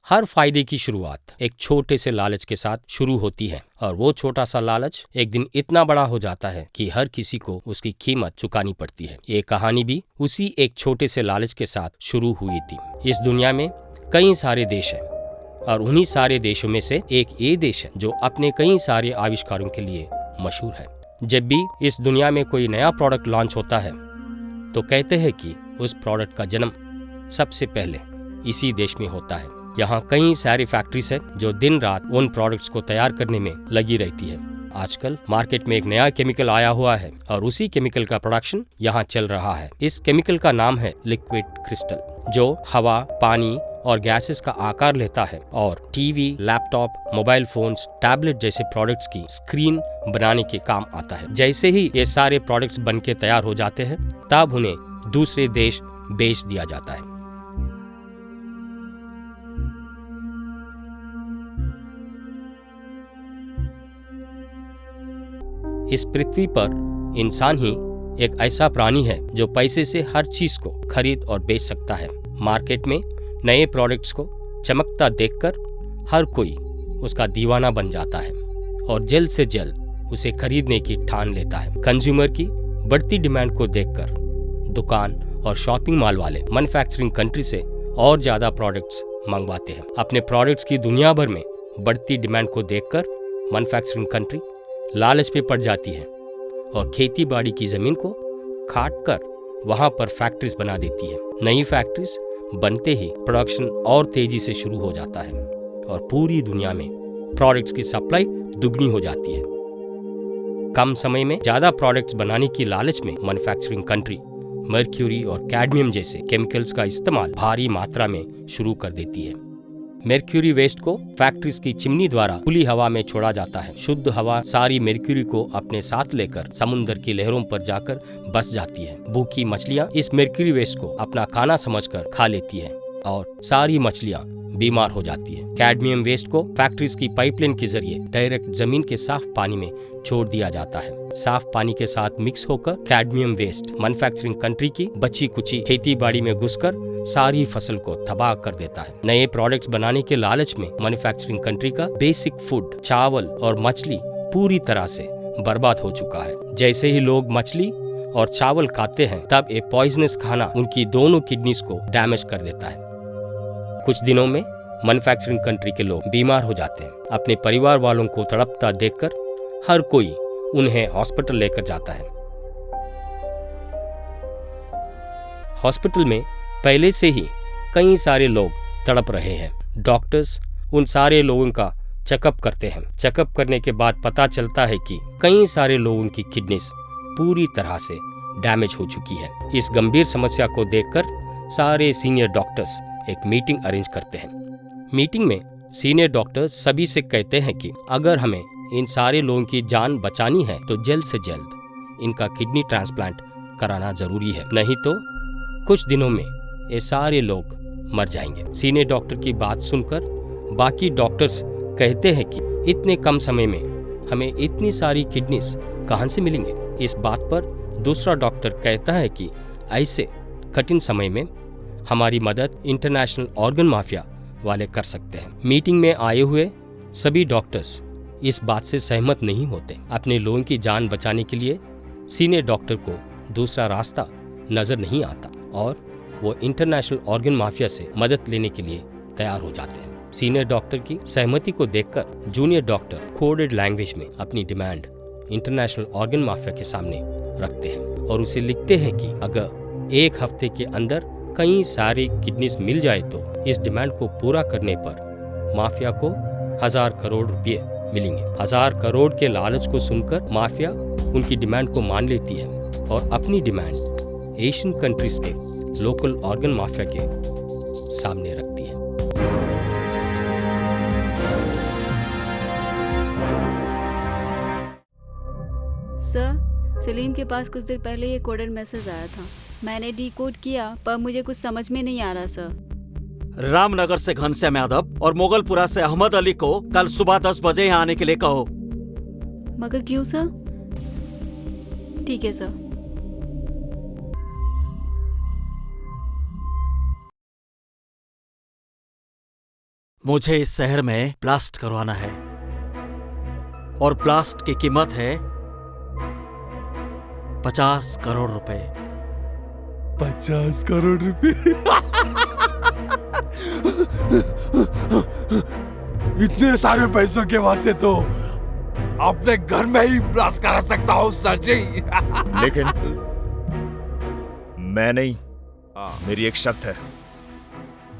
हर फायदे की शुरुआत एक छोटे से लालच के साथ शुरू होती है और वो छोटा सा लालच एक दिन इतना बड़ा हो जाता है कि हर किसी को उसकी कीमत चुकानी पड़ती है। ये कहानी भी उसी एक छोटे से लालच के साथ शुरू हुई थी। इस दुनिया में कई सारे देश हैं और उन्हीं सारे देशों में से एक ये देश है जो अपने कई सारे आविष्कारों के लिए मशहूर है। जब भी इस दुनिया में कोई नया प्रोडक्ट लॉन्च होता है तो कहते हैं कि उस प्रोडक्ट का जन्म सबसे पहले इसी देश में होता है। यहाँ कई सारी फैक्ट्रीज है जो दिन रात उन प्रोडक्ट्स को तैयार करने में लगी रहती है। आजकल मार्केट में एक नया केमिकल आया हुआ है और उसी केमिकल का प्रोडक्शन यहाँ चल रहा है। इस केमिकल का नाम है लिक्विड क्रिस्टल, जो हवा, पानी और गैसेस का आकार लेता है और TV, laptop, mobile phones, tablet जैसे प्रोडक्ट्स की स्क्रीन बनाने के काम आता है। जैसे ही ये सारे प्रोडक्ट्स बनके तैयार हो जाते हैं तब उन्हें दूसरे देश बेच दिया जाता है। इस पृथ्वी पर इंसान ही एक ऐसा प्राणी है जो पैसे से हर चीज को खरीद और बेच सकता है। मार्केट में नए प्रोडक्ट्स को चमकता देखकर हर कोई उसका दीवाना बन जाता है और जल्द से जल्द उसे खरीदने की ठान लेता है। कंज्यूमर की बढ़ती डिमांड को देखकर दुकान और शॉपिंग मॉल वाले मैन्युफैक्चरिंग कंट्री से और ज्यादा प्रोडक्ट्स मंगवाते हैं। अपने प्रोडक्ट्स की दुनिया भर में बढ़ती डिमांड को देखकर मैन्युफैक्चरिंग कंट्री लालच पे पड़ जाती है और खेती बाड़ी की जमीन को काट कर वहां पर फैक्ट्रीज बना देती है। नई फैक्ट्रीज बनते ही प्रोडक्शन और तेजी से शुरू हो जाता है और पूरी दुनिया में प्रोडक्ट्स की सप्लाई दुगनी हो जाती है। कम समय में ज्यादा प्रोडक्ट्स बनाने की लालच में मैन्युफैक्चरिंग कंट्री मर्क्यूरी और कैडमियम जैसे केमिकल्स का इस्तेमाल भारी मात्रा में शुरू कर देती है। मर्क्यूरी वेस्ट को फैक्ट्रीज की चिमनी द्वारा खुली हवा में छोड़ा जाता है। शुद्ध हवा सारी मर्क्यूरी को अपने साथ लेकर समुद्र की लहरों पर जाकर बस जाती है। भूखी मछलियां इस मर्क्यूरी वेस्ट को अपना खाना समझकर खा लेती है और सारी मछलियां बीमार हो जाती है। कैडमियम वेस्ट को फैक्ट्रीज की पाइपलाइन के जरिए डायरेक्ट जमीन के साफ पानी में छोड़ दिया जाता है। साफ पानी के साथ मिक्स होकर कैडमियम वेस्ट मैन्युफैक्चरिंग कंट्री की बची कुची खेती बाड़ी में घुसकर सारी फसल को तबाह कर देता है। नए प्रोडक्ट्स बनाने के लालच में मैन्युफैक्चरिंग कंट्री का बेसिक फूड चावल और मछली पूरी तरह से बर्बाद हो चुका है। जैसे ही लोग मछली और चावल खाते हैं तब ये पॉइजनस खाना उनकी दोनों किडनीज को डैमेज कर देता है। कुछ दिनों में मैन्युफैक्चरिंग कंट्री के लोग बीमार हो जाते हैं। अपने परिवार वालों को तड़पता देखकर हर कोई उन्हें हॉस्पिटल लेकर जाता है। हॉस्पिटल में पहले से ही कई सारे लोग तड़प रहे हैं। डॉक्टर्स उन सारे लोगों का चेकअप करते हैं। चेकअप करने के बाद पता चलता है कि कई सारे लोगों की किडनीज पूरी तरह से डैमेज हो चुकी है। इस गंभीर समस्या को देखकर सारे सीनियर डॉक्टर्स एक मीटिंग अरेंज करते हैं। मीटिंग में सीनियर डॉक्टर्स सभी से कहते हैं कि अगर हमें इन सारे लोगों की जान बचानी है तो जल्द से जल्द इनका किडनी ट्रांसप्लांट कराना जरूरी है, नहीं तो कुछ दिनों में ये सारे लोग मर जाएंगे। सीनियर डॉक्टर की बात सुनकर बाकी डॉक्टर्स कहते हैं कि इतने कम समय में हमें इतनी सारी किडनीज कहां से मिलेंगे। इस बात पर दूसरा डॉक्टर कहता है कि ऐसे कठिन समय में हमारी मदद इंटरनेशनल ऑर्गन माफिया वाले कर सकते हैं। मीटिंग में आए हुए सभी डॉक्टर्स इस बात से सहमत नहीं होते। अपने लोगों की जान बचाने के लिए सीनियर डॉक्टर को दूसरा रास्ता नजर नहीं आता और वो इंटरनेशनल ऑर्गन माफिया से मदद लेने के लिए तैयार हो जाते हैं। सीनियर डॉक्टर की सहमति को देखकर जूनियर डॉक्टर कोडेड लैंग्वेज में अपनी डिमांड इंटरनेशनल ऑर्गन माफिया के सामने रखते हैं और उसे लिखते हैं कि अगर एक हफ्ते के अंदर कई सारी किडनीज मिल जाए तो इस डिमांड को पूरा करने पर माफिया को 1000 करोड़ रुपए मिलेंगे। 1000 करोड़ के लालच को सुनकर माफिया उनकी डिमांड को मान लेती है और अपनी डिमांड एशियन कंट्रीज के लोकल ऑर्गन माफिया के सामने रखती है। सर, सलीम के पास कुछ देर पहले ये कोडेड मैसेज आया था। मैंने डिकोड किया पर मुझे कुछ समझ में नहीं आ रहा सर। रामनगर से घनश्याम यादव और मोगलपुरा से अहमद अली को कल सुबह 10 बजे यहाँ आने के लिए कहो। मगर क्यों सर? ठीक है सर। मुझे इस शहर में ब्लास्ट करवाना है और ब्लास्ट की कीमत है 50 करोड़ रुपए। 50 करोड़ रुपए? इतने सारे पैसों के वास्ते तो अपने घर में ही ब्लास्ट करा सकता हूँ सर जी। लेकिन मैं नहीं, मेरी एक शर्त है।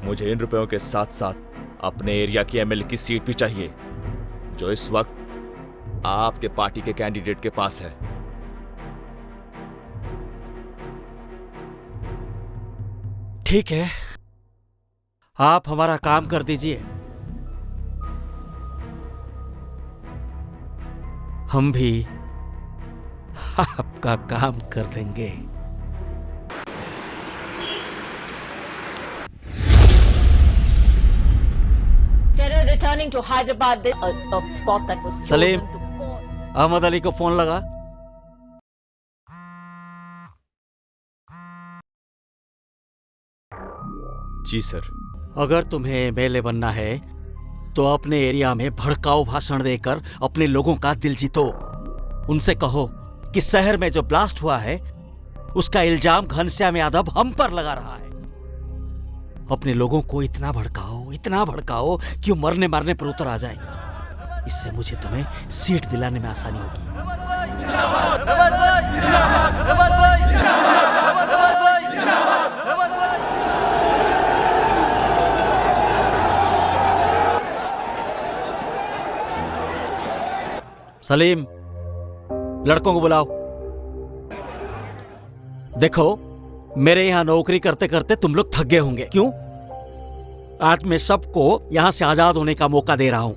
मुझे इन रुपयों के साथ साथ अपने एरिया की एमएलए की सीट भी चाहिए, जो इस वक्त आपके पार्टी के कैंडिडेट के पास है। ठीक है, आप हमारा काम कर दीजिए, हम भी आपका काम कर देंगे। Returning to Hyderabad, a spot that was Salim, chosen to call. Ahmad Ali को फोन लगा। जी सर। अगर तुम्हें एमएलए बनना है तो अपने एरिया में भड़काऊ भाषण देकर अपने लोगों का दिल जीतो। उनसे कहो कि शहर में जो ब्लास्ट हुआ है उसका इल्जाम घनश्याम यादव हम पर लगा रहा है। अपने लोगों को इतना भड़काओ कि वो मरने मारने पर उतर आ जाए। इससे मुझे तुम्हें सीट दिलाने में आसानी होगी। सलीम, लड़कों को बुलाओ। देखो, मेरे यहां नौकरी करते करते तुम लोग थक गए होंगे। क्यों? आज मैं सबको यहां से आजाद होने का मौका दे रहा हूं।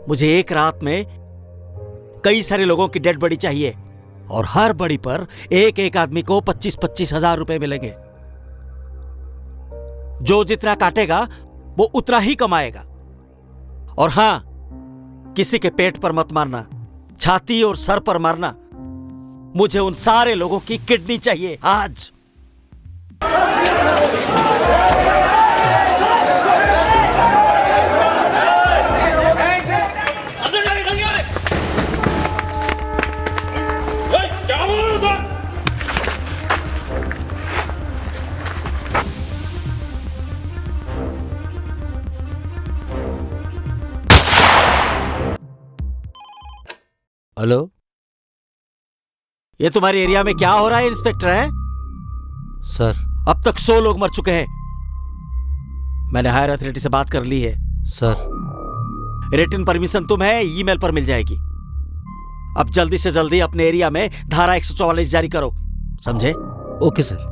मुझे एक रात में कई सारे लोगों की डेड बॉडी चाहिए और हर बॉडी पर एक एक आदमी को 25-25 हजार रुपए मिलेंगे। जो जितना काटेगा वो उतना ही कमाएगा। और हां, किसी के पेट पर मत मारना, छाती और सर पर मारना। मुझे उन सारे लोगों की किडनी चाहिए आज। हेलो, ये तुम्हारे एरिया में क्या हो रहा है इंस्पेक्टर? है सर। अब तक 100 लोग मर चुके हैं। मैंने हायर अथॉरिटी से बात कर ली है सर। रिटन परमिशन तुम्हें ईमेल पर मिल जाएगी। अब जल्दी से जल्दी अपने एरिया में धारा 144 जारी करो, समझे? Okay sir.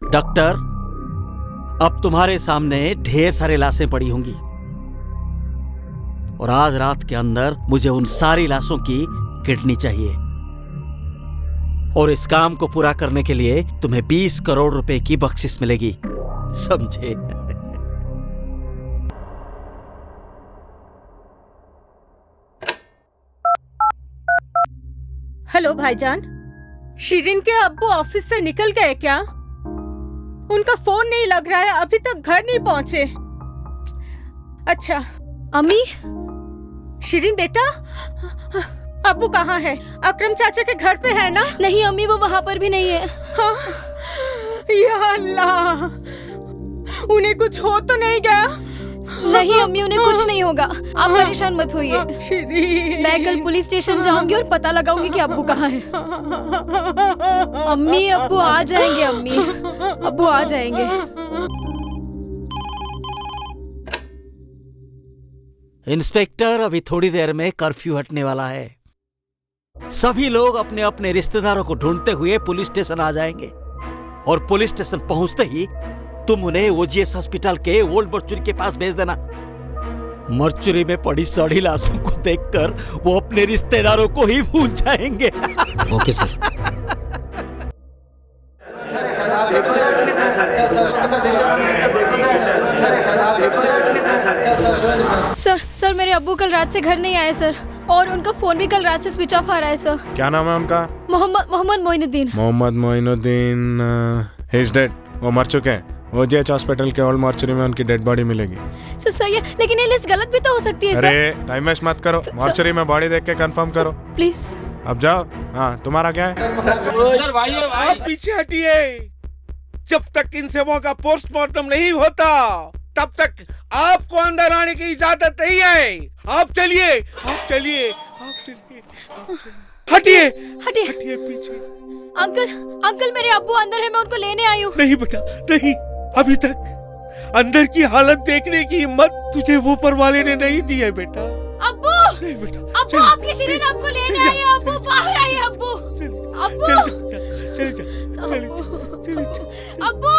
डॉक्टर, अब तुम्हारे सामने ढेर सारे लाशें पड़ी होंगी और आज रात के अंदर मुझे उन सारी लाशों की किडनी चाहिए। और इस काम को पूरा करने के लिए तुम्हें 20 करोड़ रुपए की बख्शिश मिलेगी, समझे? हेलो भाईजान, शिरीन के अब्बू ऑफिस से निकल गए क्या? उनका फोन नहीं लग रहा है, अभी तक घर नहीं पहुंचे। अच्छा अम्मी, शिरीन बेटा, अब्बू कहाँ है? अकरम चाचा के घर पे है ना? नहीं अम्मी, वो वहाँ पर भी नहीं है। हाँ, या अल्लाह, उन्हें कुछ हो तो नहीं गया? नहीं अम्मी, उन्हें कुछ नहीं होगा, आप परेशान मत होइए। शिरीन, मैं कल पुलिस स्टेशन जाऊंगी और पता लगाऊंगी कि अब्बू कहाँ है। अम्मी, अब्बू आ जाएंगे, अम्मी, अब्बू आ जाएंगे। इंस्पेक्टर, अभी थोड़ी देर में कर्फ्यू हटने वाला है। सभी लोग अपने अपने रिश्तेदारों को ढूंढते हुए पुलिस स्टेशन आ जाएंगे और पुलिस स्टेशन पहुंचते ही तुम उन्हें ओजीएस हॉस्पिटल के ओल्ड मर्चुरी के पास भेज देना। मर्चुरी में पड़ी सड़ी लाशों को देखकर वो अपने रिश्तेदारों को ही भूल जाएंगे। Okay sir. सर मेरे अब्बू कल रात से घर नहीं आए सर, और उनका फोन भी कल रात से स्विच ऑफ आ रहा है सर। क्या नाम है उनका? Mohammed Moinuddin. Mohammed Moinuddin, he is dead. वो मर चुके हैं। ओजीएच हॉस्पिटल के ओल्ड मॉर्चरी में उनकी डेड बॉडी मिलेगी। सर सही है, लेकिन ये लिस्ट गलत भी तो हो सकती है सर। अरे टाइम वेस्ट मत करो, मॉर्चरी में बॉडी देख के कंफर्म करो प्लीज। अब जाओ। हाँ, तुम्हारा क्या है? आप पीछे हटिए। जब तक इन सबों का पोस्टमार्टम नहीं होता तब तक आपको अंदर आने की इजाजत नहीं है। आप चलिए, आप चलिए, आप चलिए। हटिए, हटिए, हटिए पीछे। अंकल मेरे अब्बू अंदर है, मैं उनको लेने आई हूँ। नहीं बेटा, नहीं, अभी तक अंदर की हालत देखने की हिम्मत तुझे ऊपर वाले ने नहीं दी है बेटा। अब्बू, नहीं बेटा, अब्बू आपकी शिरीन आपको लेने आई है। अब्बू बाहर आइए, अब्बू, अब्बू, चले जा, चले जा। अब्बू,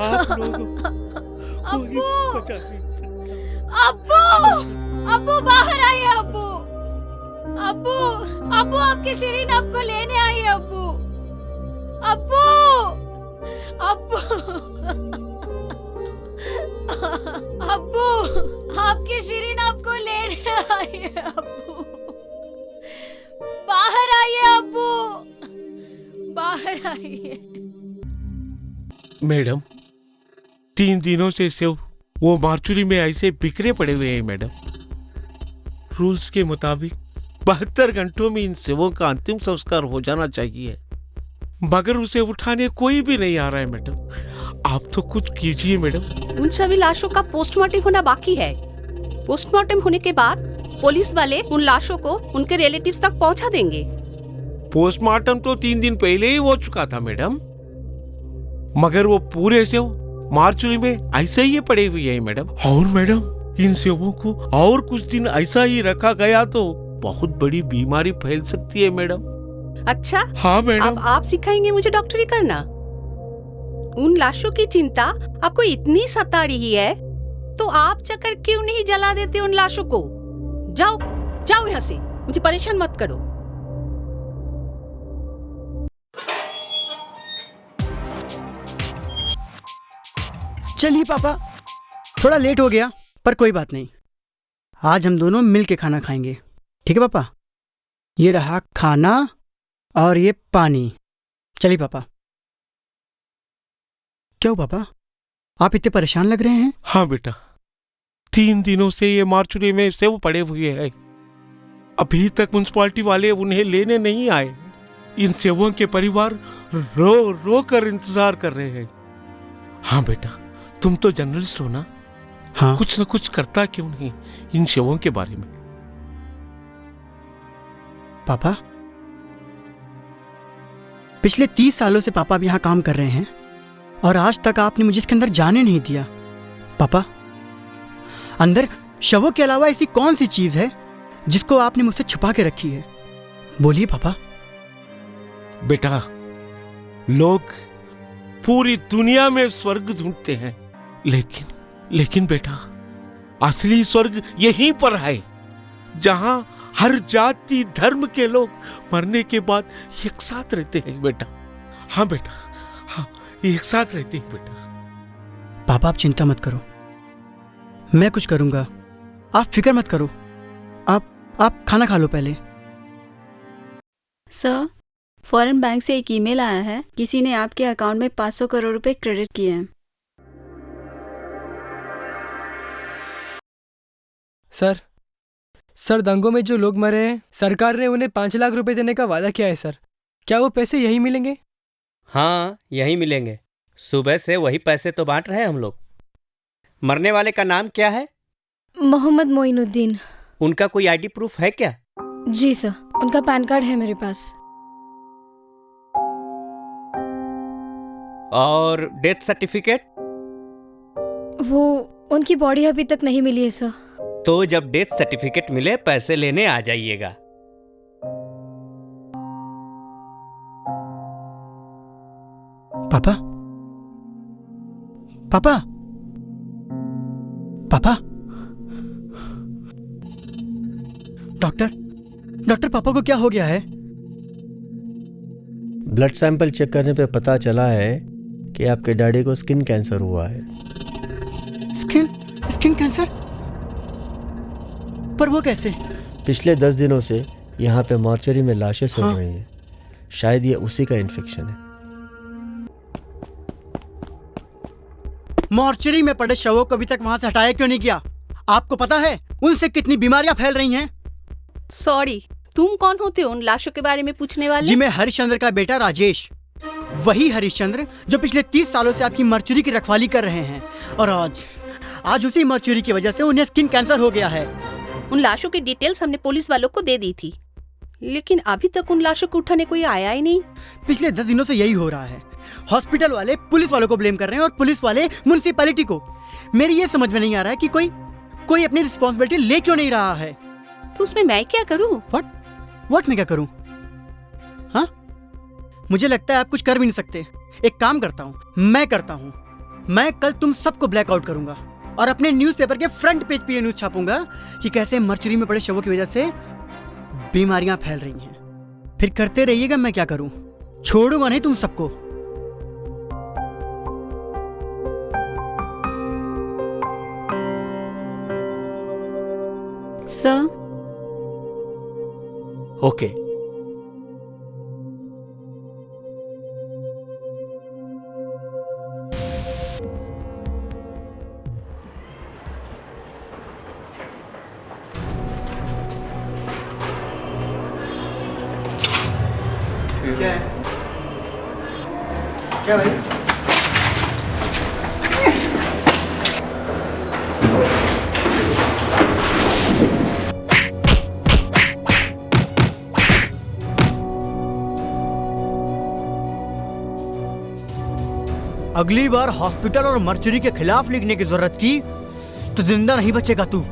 आप लोग अब्बू, अब्बू, अब्बू बाहर आइए, अब्बू, अब्बू, अब्बू आपकी शिरीन आपको लेने आई है। अब्बू, अब्बू, अब्बू, अब्बू आपकी शिरीन आपको लेने आई है। अब्बू बाहर आइए, अब्बू बाहर आइए। मैडम, 3 दिनों से सेव वो मार्चुरी में ऐसे बिखरे पड़े हुए हैं मैडम। रूल्स के मुताबिक 72 घंटों में इन सेवों का अंतिम संस्कार हो जाना चाहिए, मगर उसे उठाने कोई भी नहीं आ रहा है मैडम। आप तो कुछ कीजिए मैडम। उन सभी लाशों का पोस्टमार्टम होना बाकी है। पोस्टमार्टम होने के बाद पुलिस वाले उन लाशों को उनके रिलेटिव्स तक पहुंचा देंगे। पोस्टमार्टम तो 3 दिन पहले ही हो चुका था मैडम, मगर वो पूरे सेव मार्चुरी में ऐसे ही पड़े हुए हैं मैडम। और मैडम, इन सेवों को और कुछ दिन ऐसा ही रखा गया तो बहुत बड़ी बीमारी फैल सकती है मैडम। अच्छा, हाँ मैडम। अब आप सिखाएंगे मुझे डॉक्टरी करना? उन लाशों की चिंता आपको इतनी सता रही है तो आप चक्कर क्यों नहीं जला देते उन लाशों को? जाओ जाओ यहाँ से, मुझे परेशान मत करो। चलिए पापा, थोड़ा लेट हो गया पर कोई बात नहीं, आज हम दोनों मिल के खाना खाएंगे, ठीक है पापा? ये रहा खाना और ये पानी। चलिए पापा। क्या हुआ पापा, आप इतने परेशान लग रहे हैं? हाँ बेटा, 3 दिनों से ये मार्चुरी में सेव पड़े हुए हैं, अभी तक म्युनिसिपालिटी वाले उन्हें लेने नहीं आए। इन सेवों के परिवार रो रो कर इंतजार कर रहे हैं। हाँ बेटा, तुम तो जर्नलिस्ट हो ना? हाँ। कुछ न कुछ करता क्यों नहीं इन सेवों के बारे में? पापा, पिछले 30 सालों से पापा भी यहाँ काम कर रहे हैं और आज तक आपने मुझे इसके अंदर जाने नहीं दिया। पापा, अंदर शवों के अलावा ऐसी कौन सी चीज है जिसको आपने मुझसे छुपा के रखी है? बोलिए पापा। बेटा, लोग पूरी दुनिया में स्वर्ग ढूंढते हैं, लेकिन बेटा, असली स्वर्ग यहीं पर है, जहां हर जाति धर्म के लोग मरने के बाद एक साथ रहते हैं बेटा। हाँ बेटा, हाँ, एक साथ रहते हैं बेटा। पापा आप चिंता मत करो, मैं कुछ करूंगा, आप फिक्र मत करो। आप खाना खा लो पहले। सर, फॉरेन बैंक से एक ईमेल आया है, किसी ने आपके अकाउंट में 500 करोड़ रुपए क्रेडिट किए हैं। सर दंगों में जो लोग मरे हैं, सरकार ने उन्हें 5 लाख रुपए देने का वादा किया है सर। क्या वो पैसे यही मिलेंगे? हाँ, यही मिलेंगे। सुबह से वही पैसे तो बांट रहे हैं हम लोग। मरने वाले का नाम क्या है? मोहम्मद मोइनुद्दीन। उनका कोई आईडी प्रूफ है क्या? जी सर, उनका पैन कार्ड है मेरे पास। और डेथ सर्टिफिकेट? वो उनकी बॉडी अभी तक नहीं मिली है सर। तो जब डेथ सर्टिफिकेट मिले पैसे लेने आ जाइएगा। पापा, पापा, पापा, डॉक्टर पापा को क्या हो गया है? ब्लड सैंपल चेक करने पे पता चला है कि आपके डैडी को स्किन कैंसर हुआ है। Skin cancer? पर वो कैसे? पिछले 10 दिनों से यहाँ पे मॉर्चरी में लाशें सड़ रही हैं। शायद ये उसी का इन्फेक्शन है। मॉर्चरी में पड़े शवों को अभी तक वहां से हटाया क्यों नहीं किया? आपको पता है उनसे कितनी बीमारियां फैल रही हैं? सॉरी, तुम कौन होते हो उन लाशों के बारे में पूछने वाले? जी, मैं हरिश्चंद्र का बेटा राजेश। वही हरिश्चंद्र जो पिछले 30 सालों से आपकी मर्चुरी की रखवाली कर रहे हैं। और आज उसी मर्चुरी की वजह से उन्हें स्किन कैंसर हो गया है। उन लाशों की डिटेल्स हमने पुलिस वालों को दे दी थी, लेकिन अभी तक उन लाशों को उठाने कोई आया ही नहीं। पिछले 10 दिनों से यही हो रहा है। हॉस्पिटल वाले पुलिस वालों को ब्लेम कर रहे हैं और पुलिस वाले म्युनिसिपैलिटी को। मेरी ये समझ में नहीं आ रहा है कि कोई अपनी रिस्पॉन्सिबिलिटी ले क्यों नहीं रहा है। तो उसमें मैं क्या करूं? व्हाट मैं क्या करूं? हाँ, मुझे लगता है आप कुछ कर भी नहीं सकते। एक काम करता हूं, मैं कल तुम सबको ब्लैकआउट करूंगा और अपने न्यूज़पेपर के फ्रंट पेज पे ये न्यूज़ छापूंगा कि कैसे मर्चुरी में पड़े शवों की वजह से बीमारियां फैल रही हैं। फिर करते रहिएगा, मैं क्या करूं। छोड़ूंगा नहीं तुम सबको। सर। ओके। क्या है? क्या भाई? अगली बार हॉस्पिटल और मर्चुरी के खिलाफ लिखने की जरूरत की तो जिंदा नहीं बचेगा तू।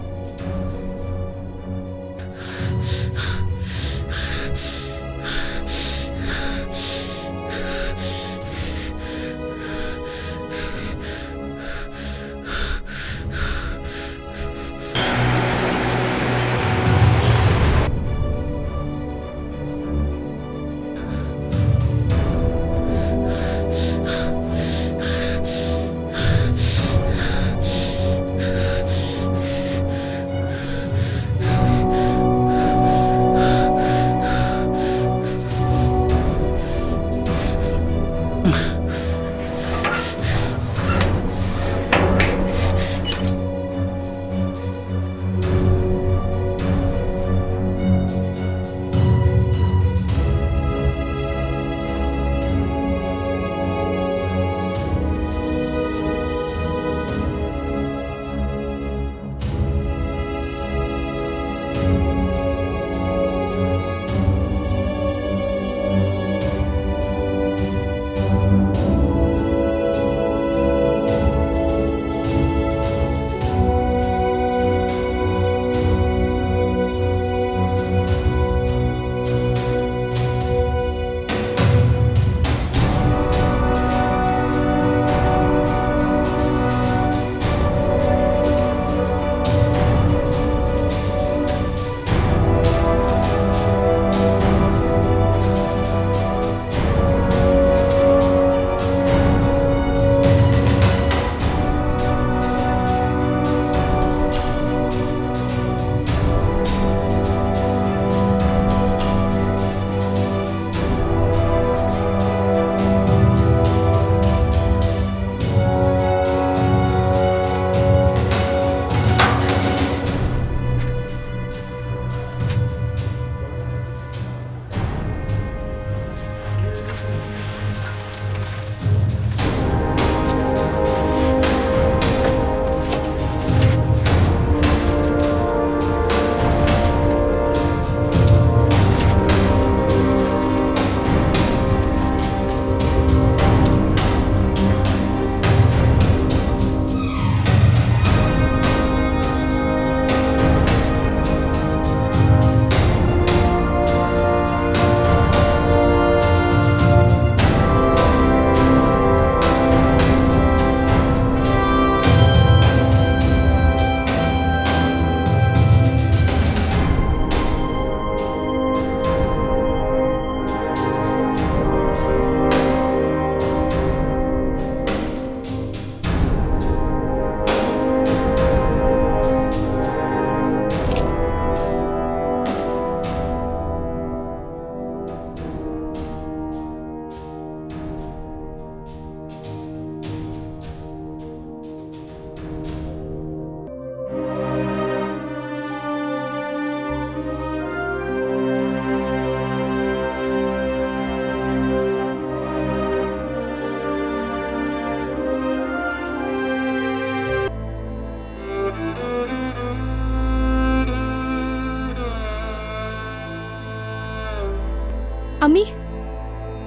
अम्मी,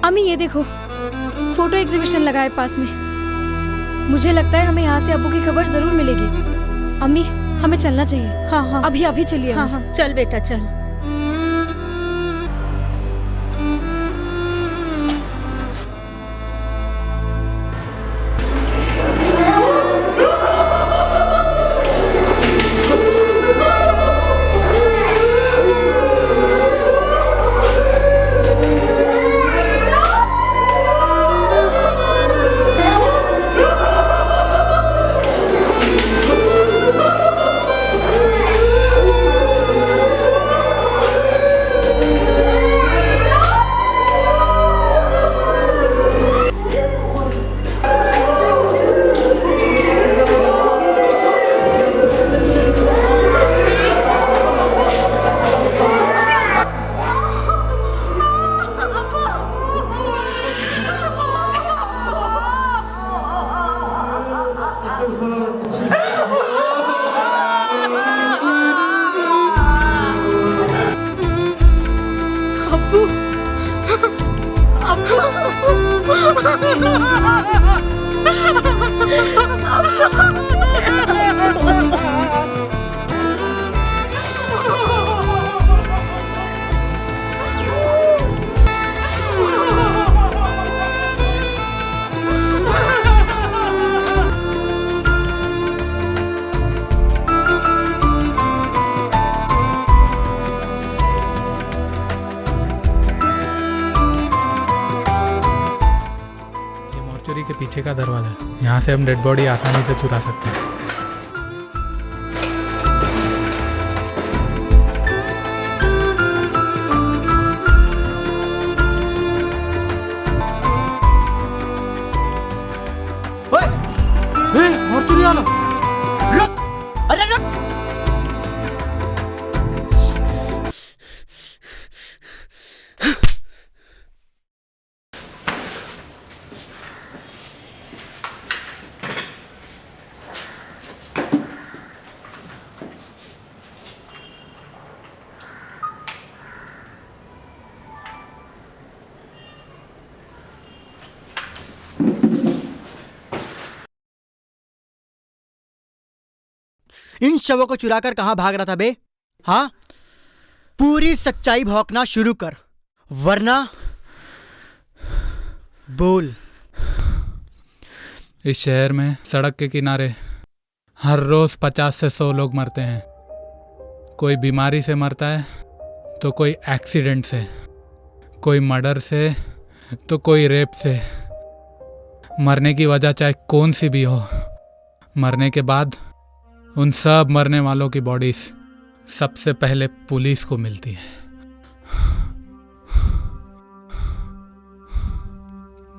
अम्मी ये देखो, फोटो एग्जीबिशन लगा है पास में। मुझे लगता है हमें यहाँ से अब्बू की खबर जरूर मिलेगी। अम्मी, हमें चलना चाहिए। हाँ हाँ, अभी अभी चलिए। हाँ हाँ, चल बेटा चल। के पीछे का दरवाजा, यहाँ से हम डेड बॉडी आसानी से चुरा सकते हैं। मॉर्चरी वाला रुक, अरे रुक। इन शवों को चुराकर कहां भाग रहा था बे? हाँ, पूरी सच्चाई भौंकना शुरू कर, वरना बोल। इस शहर में सड़क के किनारे हर रोज 50 से 100 लोग मरते हैं। कोई बीमारी से मरता है तो कोई एक्सीडेंट से, कोई मर्डर से तो कोई रेप से। मरने की वजह चाहे कौन सी भी हो, मरने के बाद उन सब मरने वालों की बॉडीज सबसे पहले पुलिस को मिलती है।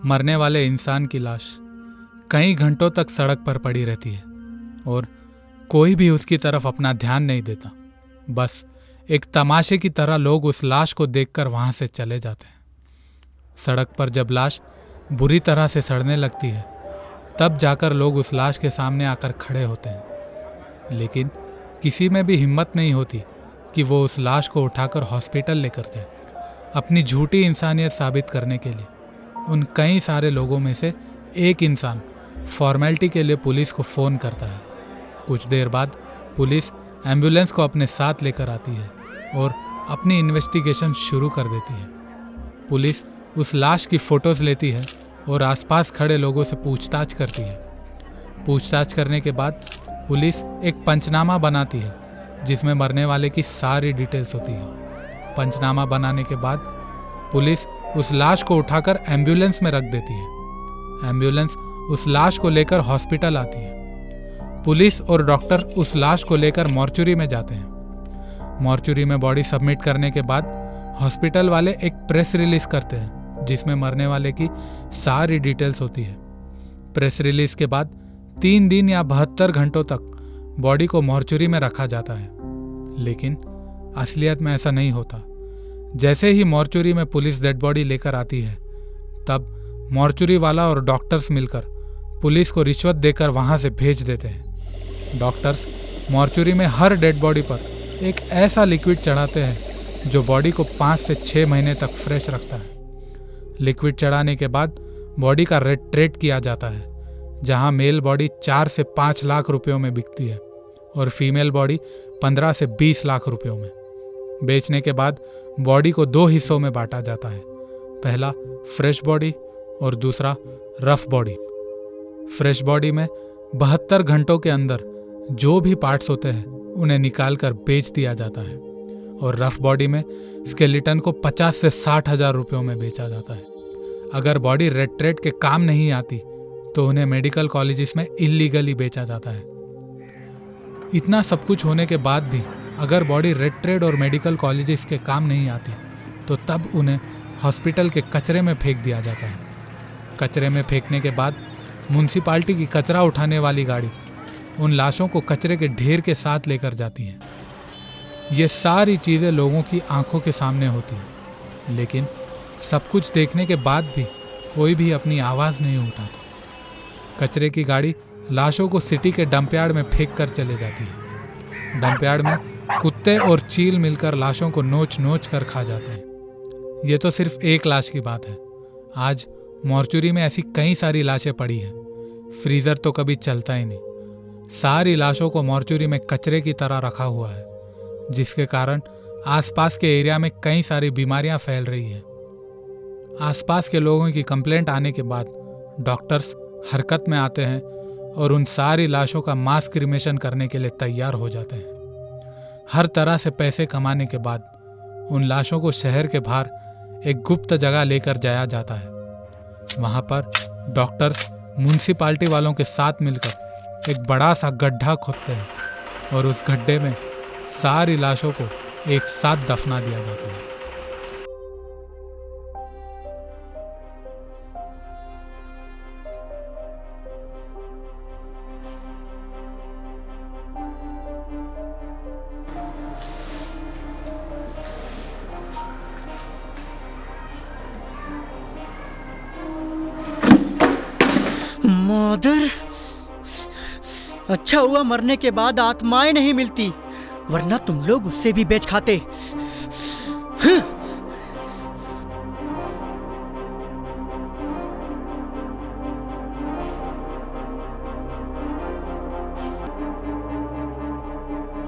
मरने वाले इंसान की लाश कई घंटों तक सड़क पर पड़ी रहती है और कोई भी उसकी तरफ अपना ध्यान नहीं देता। बस एक तमाशे की तरह लोग उस लाश को देखकर वहां से चले जाते हैं। सड़क पर जब लाश बुरी तरह से सड़ने लगती है, तब जाकर लोग उस लाश के सामने आकर खड़े होते हैं। लेकिन किसी में भी हिम्मत नहीं होती कि वो उस लाश को उठाकर हॉस्पिटल लेकर जाए, अपनी झूठी इंसानियत साबित करने के लिए। उन कई सारे लोगों में से एक इंसान फॉर्मेलिटी के लिए पुलिस को फ़ोन करता है। कुछ देर बाद पुलिस एम्बुलेंस को अपने साथ लेकर आती है और अपनी इन्वेस्टिगेशन शुरू कर देती है। पुलिस उस लाश की फ़ोटोज़ लेती है और आसपास खड़े लोगों से पूछताछ करती है। पूछताछ करने के बाद पुलिस एक पंचनामा बनाती है जिसमें मरने वाले की सारी डिटेल्स होती है। पंचनामा बनाने के बाद पुलिस उस लाश को उठाकर एम्बुलेंस में रख देती है। एम्बुलेंस उस लाश को लेकर हॉस्पिटल आती है। पुलिस और डॉक्टर उस लाश को लेकर मॉर्चुरी में जाते हैं। मॉर्चुरी में बॉडी सबमिट करने के बाद हॉस्पिटल वाले एक प्रेस रिलीज करते हैं जिसमें मरने वाले की सारी डिटेल्स होती है। प्रेस रिलीज के बाद 3 दिन या 72 घंटों तक बॉडी को मॉर्चुरी में रखा जाता है। लेकिन असलियत में ऐसा नहीं होता। जैसे ही मॉर्चुरी में पुलिस डेड बॉडी लेकर आती है, तब मॉर्चुरी वाला और डॉक्टर्स मिलकर पुलिस को रिश्वत देकर वहां से भेज देते हैं। डॉक्टर्स मॉर्चुरी में हर डेड बॉडी पर एक ऐसा लिक्विड चढ़ाते हैं जो बॉडी को 5 से 6 महीने तक फ्रेश रखता है। लिक्विड चढ़ाने के बाद बॉडी का रेट किया जाता है, जहां मेल बॉडी 4 से 5 लाख रुपयों में बिकती है और फीमेल बॉडी 15 से 20 लाख रुपयों में। बेचने के बाद बॉडी को 2 हिस्सों में बांटा जाता है, पहला फ्रेश बॉडी और दूसरा रफ बॉडी। फ्रेश बॉडी में 72 घंटों के अंदर जो भी पार्ट्स होते हैं उन्हें निकालकर बेच दिया जाता है और रफ बॉडी में स्केलेटन को 50 से 60 हजार रुपयों में बेचा जाता है। अगर बॉडी रेड ट्रेड के काम नहीं आती तो उन्हें मेडिकल कॉलेजेस में इलीगली बेचा जाता है। इतना सब कुछ होने के बाद भी अगर बॉडी रेड ट्रेड और मेडिकल कॉलेजेस के काम नहीं आती तो तब उन्हें हॉस्पिटल के कचरे में फेंक दिया जाता है। कचरे में फेंकने के बाद म्युनिसिपैलिटी की कचरा उठाने वाली गाड़ी उन लाशों को कचरे के ढेर के साथ लेकर जाती है। ये सारी चीज़ें लोगों की आंखों के सामने होती हैं, लेकिन सब कुछ देखने के बाद भी कोई भी अपनी आवाज़ नहीं उठाता। कचरे की गाड़ी लाशों को सिटी के डंपयार्ड में फेंक कर चले जाती है। डंपयार्ड में कुत्ते और चील मिलकर लाशों को नोच नोच कर खा जाते हैं। ये तो सिर्फ एक लाश की बात है। आज मॉर्चुरी में ऐसी कई सारी लाशें पड़ी हैं। फ्रीज़र तो कभी चलता ही नहीं। सारी लाशों को मॉर्चुरी में कचरे की तरह रखा हुआ है, जिसके कारण आसपास के एरिया में कई सारी बीमारियां फैल रही हैं। आसपास के लोगों की कंप्लेंट आने के बाद डॉक्टर्स हरकत में आते हैं और उन सारी लाशों का मास क्रीमेशन करने के लिए तैयार हो जाते हैं। हर तरह से पैसे कमाने के बाद उन लाशों को शहर के बाहर एक गुप्त जगह लेकर जाया जाता है। वहाँ पर डॉक्टर्स म्युनिसिपैलिटी वालों के साथ मिलकर एक बड़ा सा गड्ढा खोदते हैं और उस गड्ढे में सारी लाशों को एक साथ दफना दिया जाता है। मदर, अच्छा हुआ मरने के बाद आत्माएं नहीं मिलती, वरना तुम लोग उससे भी बेच खाते।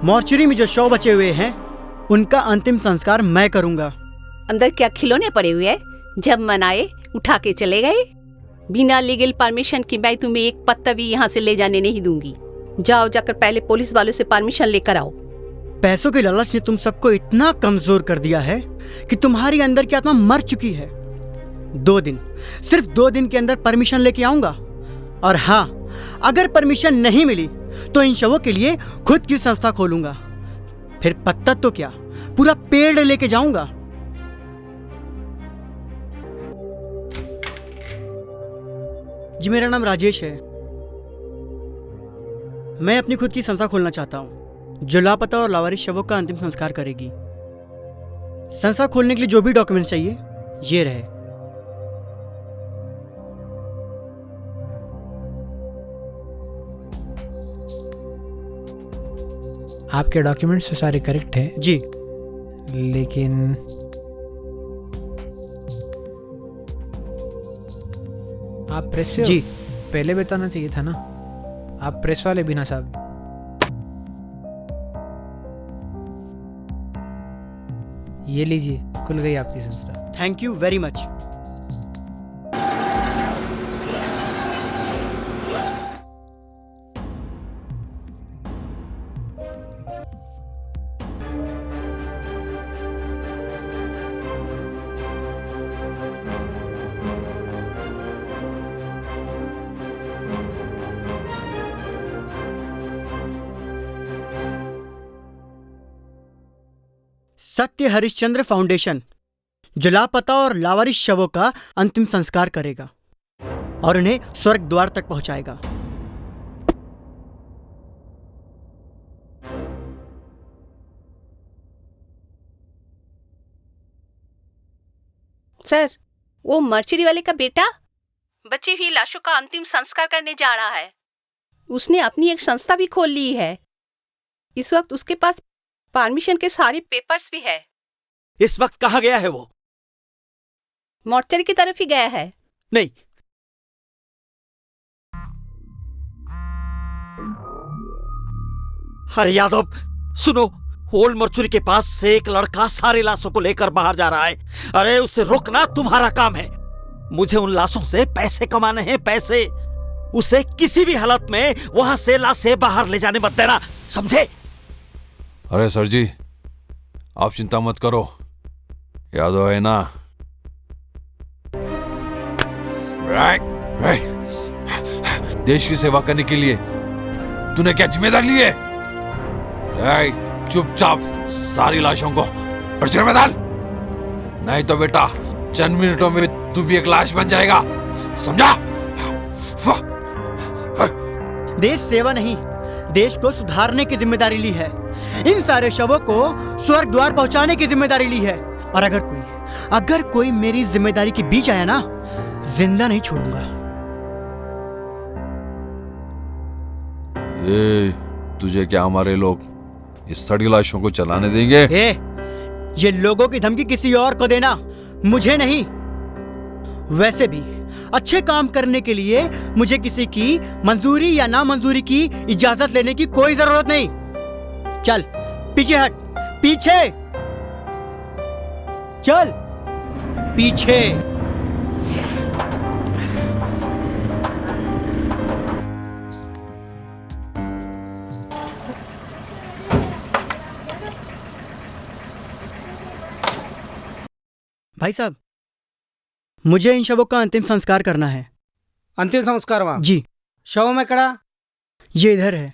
मॉर्चरी में जो शव बचे हुए हैं उनका अंतिम संस्कार मैं करूंगा। अंदर क्या खिलौने पड़े हुए हैं? जब मन आए उठा के चले गए। बिना लीगल परमिशन की मैं तुम्हें एक पत्ता भी यहाँ से ले जाने नहीं दूंगी। जाओ, जाकर पहले पुलिस वालों से परमिशन लेकर आओ। पैसों के लालच ने तुम सबको इतना कमजोर कर दिया है कि तुम्हारी अंदर की आत्मा मर चुकी है। 2 दिन, सिर्फ 2 दिन के अंदर परमिशन लेके आऊंगा। और हाँ, अगर परमिशन नहीं मिली तो इन शवों के लिए खुद की संस्था खोलूंगा। फिर पत्ता तो क्या, पूरा पेड़ लेके जाऊंगा। जी, मेरा नाम राजेश है। मैं अपनी खुद की संस्था खोलना चाहता हूँ जो लापता और लावारिस शवों का अंतिम संस्कार करेगी। संस्था खोलने के लिए जो भी डॉक्यूमेंट चाहिए ये रहे। आपके डॉक्यूमेंट्स तो सारे करेक्ट हैं जी, लेकिन आप प्रेस से जी, पहले बताना चाहिए था ना। आप प्रेस वाले भी ना साहब। ये लीजिए, खुल गई आपकी संस्था। Thank you very much. सत्य हरिश्चंद्र फाउंडेशन जो लापता और लावारिस शवों का अंतिम संस्कार करेगा और उन्हें स्वर्ग द्वार तक पहुंचाएगा। सर, वो मर्चरी वाले का बेटा बची हुई लाशों का अंतिम संस्कार करने जा रहा है। उसने अपनी एक संस्था भी खोल ली है। इस वक्त उसके पास परमिशन के सारे पेपर्स भी है। इस वक्त कहाँ गया है वो? मॉर्चरी की तरफ ही गया है। नहीं, अरे यादव सुनो, ओल्ड मर्चुरी के पास से एक लड़का सारी लाशों को लेकर बाहर जा रहा है। अरे उसे रोकना तुम्हारा काम है। मुझे उन लाशों से पैसे कमाने हैं, पैसे। उसे किसी भी हालत में वहां से लाशें बाहर ले जाने मत देना, समझे? अरे सर जी, आप चिंता मत करो, यादव है ना। देश की सेवा करने के लिए तूने क्या जिम्मेदारी ली है? चुपचाप सारी लाशों को पर्चे में डाल, नहीं तो बेटा चंद मिनटों में तू भी एक लाश बन जाएगा, समझा? देश सेवा नहीं, देश को सुधारने की जिम्मेदारी ली है। इन सारे शवों को स्वर्ग द्वार पहुंचाने की जिम्मेदारी ली है। और अगर कोई मेरी जिम्मेदारी के बीच आया ना, जिंदा नहीं छोड़ूंगा। तुझे क्या हमारे लोग इस सड़ी लाशों को चलाने देंगे? ये लोगों की धमकी किसी और को देना, मुझे नहीं। वैसे भी अच्छे काम करने के लिए मुझे किसी की मंजूरी या ना मंजूरी की इजाजत लेने की कोई जरूरत नहीं। चल पीछे हट, पीछे चल, पीछे। भाई साहब, मुझे इन शवों का अंतिम संस्कार करना है। अंतिम संस्कार जी। శవం ఎక్కడా? ये इधर है।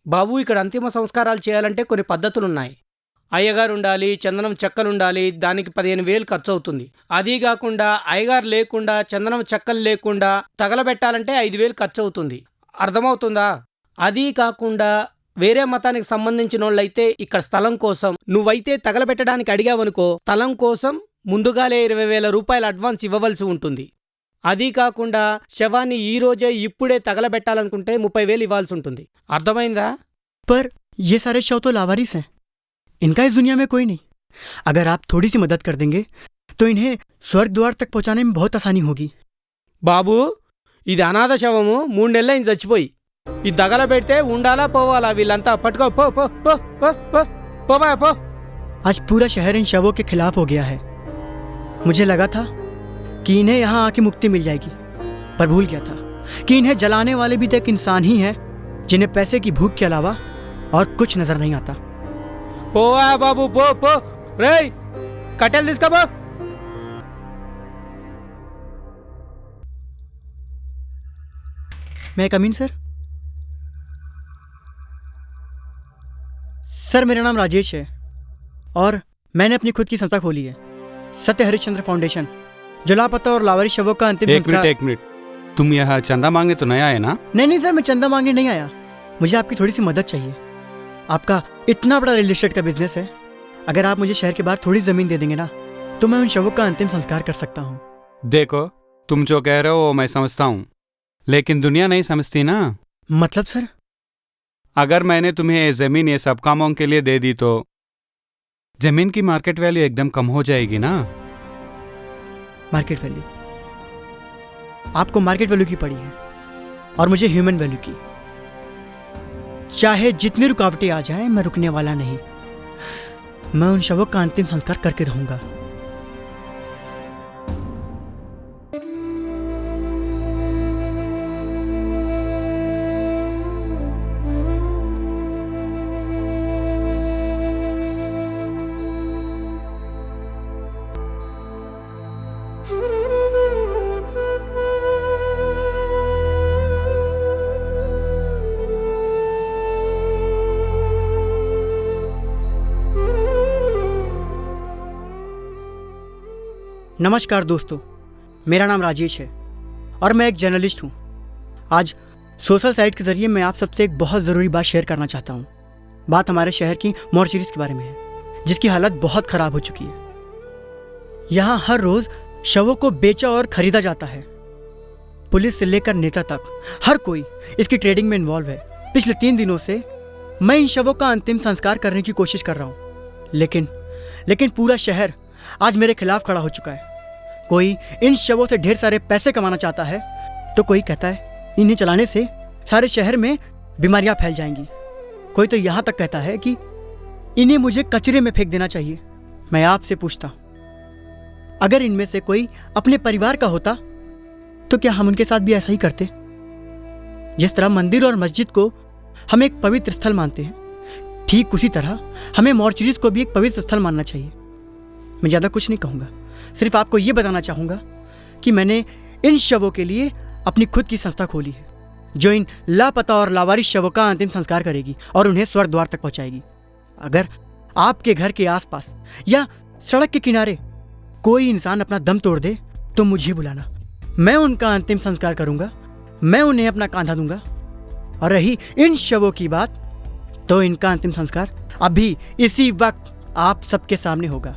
బాబు, ఇక్కడ అంతిమ సంస్కారాలు చేయాలంటే కొన్ని పద్ధతులు ఉన్నాయి. అయ్యగారు ఉండాలి, చందనం చెక్కలు ఉండాలి, దానికి 15,000 ఖర్చు అవుతుంది. అది కాకుండా అయ్యగారు లేకుండా, చందనం చెక్కలు లేకుండా తగలబెట్టాలంటే 5,000 ఖర్చు అవుతుంది. అర్థమవుతుందా? అది కాకుండా వేరే మతానికి సంబంధించిన వాళ్ళైతే ఇక్కడ స్థలం కోసం, నువ్వైతే తగలబెట్టడానికి అడిగావనుకో, స్థలం కోసం ముందుగాలే 20,000 రూపాయలు అడ్వాన్స్ ఇవ్వవలసి ఉంటుంది. అది కాకుండా శవాన్ని ఈ రోజే ఇప్పుడే తగలబెట్టాలనుకుంటే 30,000 ఇవ్వాల్సి ఉంటుంది. అర్థమైందా? पर ये सारे शव तो लावारिस हैं, इनका इस दुनिया में कोई नहीं। अगर आप थोड़ी सी मदद कर देंगे तो इन्हें स्वर्ग द्वार तक पहुंचाने में बहुत आसानी होगी। బాబు, ఇది అనాథ శవము, 3 నెలలైంది చచ్చిపోయి. ఇది తగలబెడితే ఉండాలా పోవాలా వీళ్ళంతా? పట్టుకో, పో పో పో పో పో పో పో। आज पूरा शहर इन शवों के खिलाफ हो गया है। मुझे लगा था कि इन्हें यहाँ आके मुक्ति मिल जाएगी, पर भूल गया था कि इन्हें जलाने वाले भी तो एक इंसान ही है, जिन्हें पैसे की भूख के अलावा और कुछ नजर नहीं आता। పోవా బాబు, పో పో। రేయ్, కట్టెలు తీసుకోబో। मैं कम इन सर? सर, मेरा नाम राजेश है और मैंने अपनी खुद की संस्था खोली है, सत्य हरिश्चंद्र फाउंडेशन, जो लापता और लावारिस शवों का अंतिम संस्कार। एक मिनट, तुम यहाँ चंदा मांगे तो नया है ना? नहीं सर, मैं चंदा मांगने नहीं आया। मुझे आपकी थोड़ी सी मदद चाहिए। आपका इतना बड़ा रियल एस्टेट का बिजनेस है, अगर आप मुझे शहर के बाहर थोड़ी जमीन दे देंगे ना, तो मैं उन शवों का अंतिम संस्कार कर सकता हूँ। देखो, तुम जो कह रहे हो वो मैं समझता हूँ, लेकिन दुनिया नहीं समझती ना। मतलब सर? अगर मैंने तुम्हें ये जमीन ये सब कामों के लिए दे दी तो जमीन की मार्केट वैल्यू एकदम कम हो जाएगी ना। Market value? आपको मार्केट वैल्यू की पड़ी है और मुझे ह्यूमन वैल्यू की। चाहे जितनी रुकावटें आ जाएं, मैं रुकने वाला नहीं। मैं उन शवों का अंतिम संस्कार करके रहूंगा। नमस्कार दोस्तों, मेरा नाम राजेश है और मैं एक जर्नलिस्ट हूँ। आज सोशल साइट के ज़रिए मैं आप सबसे एक बहुत ज़रूरी बात शेयर करना चाहता हूँ। बात हमारे शहर की मॉर्चरीज के बारे में है, जिसकी हालत बहुत ख़राब हो चुकी है। यहाँ हर रोज़ शवों को बेचा और ख़रीदा जाता है। पुलिस से लेकर नेता तक हर कोई इसकी ट्रेडिंग में इन्वॉल्व है। पिछले 3 दिनों से मैं इन शवों का अंतिम संस्कार करने की कोशिश कर रहा हूँ, लेकिन पूरा शहर आज मेरे खिलाफ खड़ा हो चुका है। कोई इन शवों से ढेर सारे पैसे कमाना चाहता है, तो कोई कहता है इन्हें चलाने से सारे शहर में बीमारियां फैल जाएंगी। कोई तो यहाँ तक कहता है कि इन्हें मुझे कचरे में फेंक देना चाहिए। मैं आपसे पूछता, अगर इनमें से कोई अपने परिवार का होता तो क्या हम उनके साथ भी ऐसा ही करते? जिस तरह मंदिर और मस्जिद को हम एक पवित्र स्थल मानते हैं, ठीक उसी तरह हमें मॉर्चरीज को भी एक पवित्र स्थल मानना चाहिए। मैं ज़्यादा कुछ नहीं कहूँगा, सिर्फ आपको ये बताना चाहूँगा कि मैंने इन शवों के लिए अपनी खुद की संस्था खोली है, जो इन लापता और लावारिस शवों का अंतिम संस्कार करेगी और उन्हें स्वर्ग द्वार तक पहुँचाएगी। अगर आपके घर के आसपास या सड़क के किनारे कोई इंसान अपना दम तोड़ दे तो मुझे बुलाना, मैं उनका अंतिम संस्कार करूँगा, मैं उन्हें अपना कांधा दूंगा। और रही इन शवों की बात, तो इनका अंतिम संस्कार अभी इसी वक्त आप सबके सामने होगा।